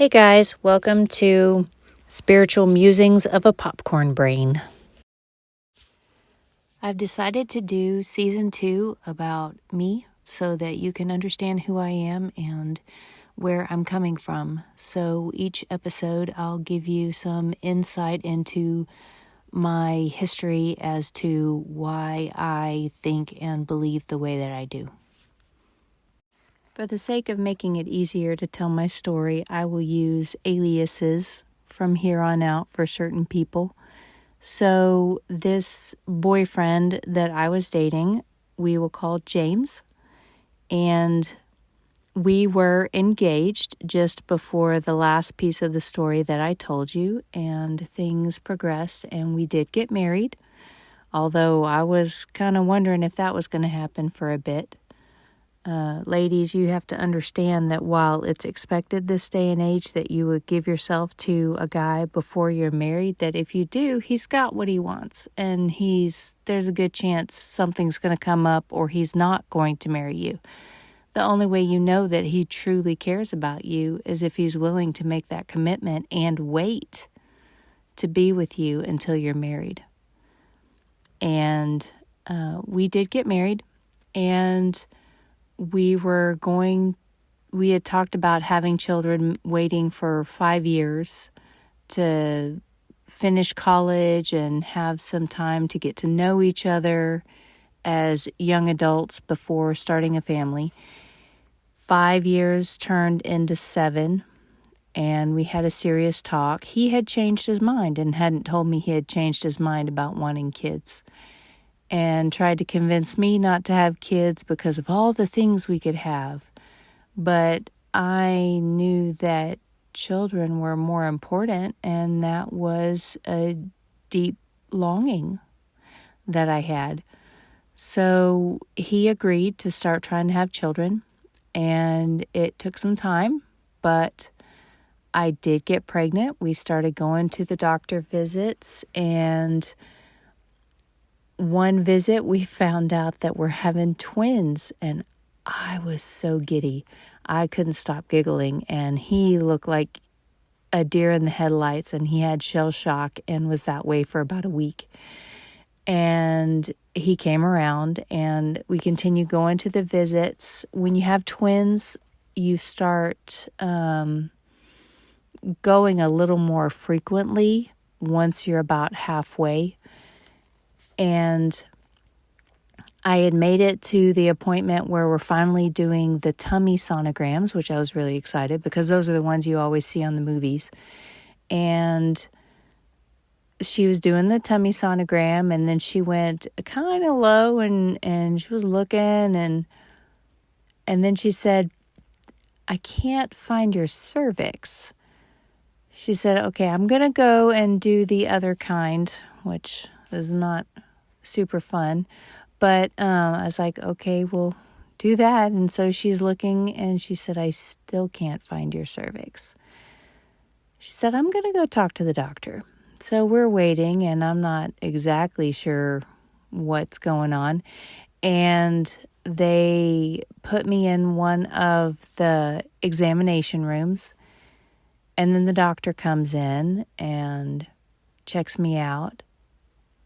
Hey guys, welcome to Spiritual Musings of a Popcorn Brain. I've decided to do season 2 about me so that you can understand who I am and where I'm coming from. So each episode, I'll give you some insight into my history as to why I think and believe the way that I do. For the sake of making it easier to tell my story, I will use aliases from here on out for certain people. So this boyfriend that I was dating, we will call James, and we were engaged just before the last piece of the story that I told you, and things progressed and we did get married, although I was kind of wondering if that was going to happen for a bit. Ladies, you have to understand that while it's expected this day and age that you would give yourself to a guy before you're married, that if you do, he's got what he wants, and there's a good chance something's going to come up or he's not going to marry you. The only way you know that he truly cares about you is if he's willing to make that commitment and wait to be with you until you're married. And we did get married, and we had talked about having children, waiting for 5 years to finish college and have some time to get to know each other as young adults before starting a family. 5 years turned into 7, and we had a serious talk. He had changed his mind and hadn't told me he had changed his mind about wanting kids, and tried to convince me not to have kids because of all the things we could have. But I knew that children were more important, and that was a deep longing that I had. So he agreed to start trying to have children, and it took some time, but I did get pregnant. We started going to the doctor visits, and one visit, we found out that we're having twins, and I was so giddy. I couldn't stop giggling, and he looked like a deer in the headlights, and he had shell shock and was that way for about a week. And he came around, and we continued going to the visits. When you have twins, you start going a little more frequently once you're about halfway. And I had made it to the appointment where we're finally doing the tummy sonograms, which I was really excited because those are the ones you always see on the movies. And she was doing the tummy sonogram, and then she went kind of low, and she was looking, and then she said, "I can't find your cervix." She said, "Okay, I'm going to go and do the other kind," which is not super fun. But I was like, okay, we'll do that. And so she's looking, and she said, "I still can't find your cervix." She said, "I'm going to go talk to the doctor." So we're waiting, and I'm not exactly sure what's going on. And they put me in one of the examination rooms. And then the doctor comes in and checks me out.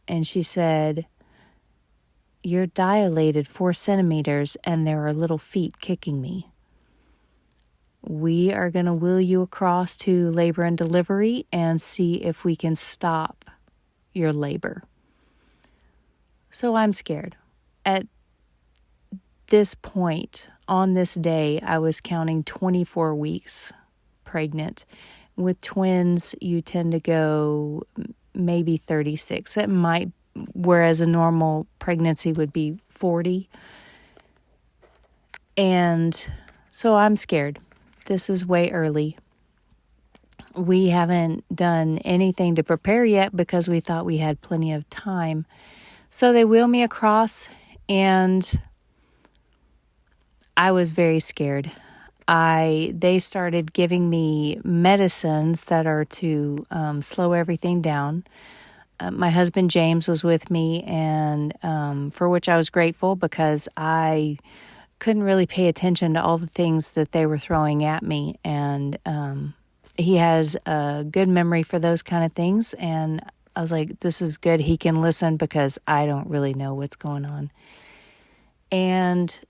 And she said, "You're dilated 4 centimeters, and there are little feet kicking me. We are going to wheel you across to labor and delivery and see if we can stop your labor." So I'm scared. At this point, on this day, I was counting 24 weeks pregnant. With twins, you tend to go maybe 36. It might, whereas a normal pregnancy would be 40. And so I'm scared. This is way early. We haven't done anything to prepare yet because we thought we had plenty of time. So they wheel me across, and I was very scared. They started giving me medicines that are to slow everything down. My husband James was with me, and for which I was grateful because I couldn't really pay attention to all the things that they were throwing at me. And he has a good memory for those kind of things. And I was like, this is good. He can listen because I don't really know what's going on. And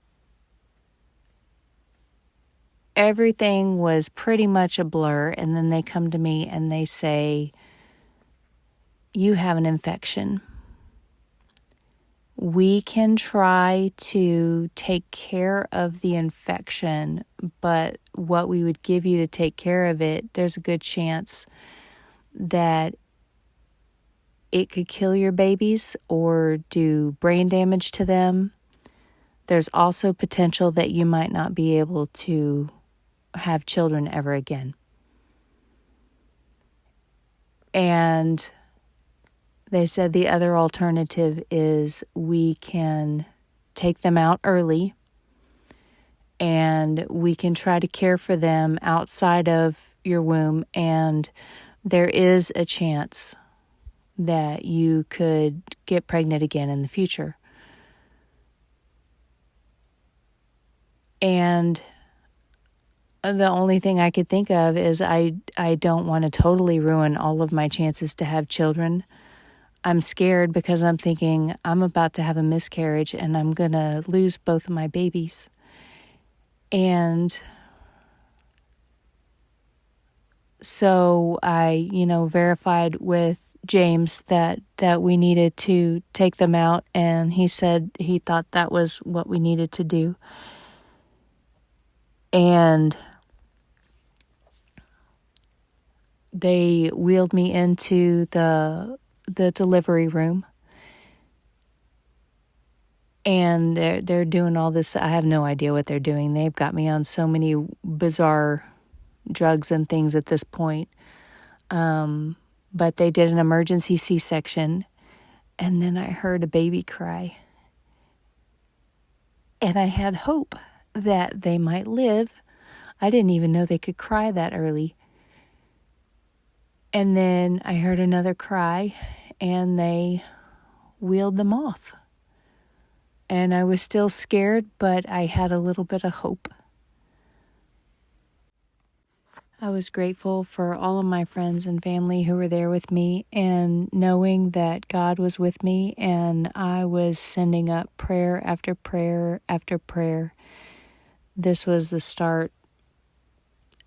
everything was pretty much a blur. And then they come to me and they say, you have an infection. We can try to take care of the infection, but what we would give you to take care of it, there's a good chance that it could kill your babies or do brain damage to them. There's also potential that you might not be able to have children ever again. And they said the other alternative is we can take them out early and we can try to care for them outside of your womb, and there is a chance that you could get pregnant again in the future. And the only thing I could think of is I don't want to totally ruin all of my chances to have children. I'm scared because I'm thinking I'm about to have a miscarriage and I'm going to lose both of my babies. And so I, verified with James that we needed to take them out, and he said he thought that was what we needed to do. And they wheeled me into the delivery room, and they're doing all this. I have no idea what they're doing. They've got me on so many bizarre drugs and things at this point. But they did an emergency C-section, and then I heard a baby cry. And I had hope that they might live. I didn't even know they could cry that early. And then I heard another cry, and they wheeled them off. And I was still scared, but I had a little bit of hope. I was grateful for all of my friends and family who were there with me, and knowing that God was with me, and I was sending up prayer after prayer after prayer. This was the start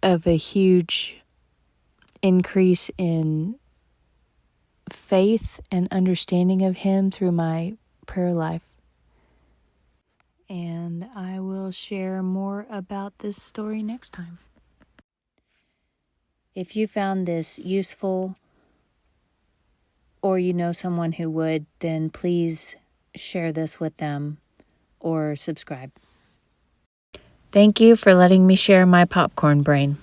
of a huge increase in faith and understanding of Him through my prayer life. And I will share more about this story next time. If you found this useful, or you know someone who would, then please share this with them or subscribe. Thank you for letting me share my popcorn brain.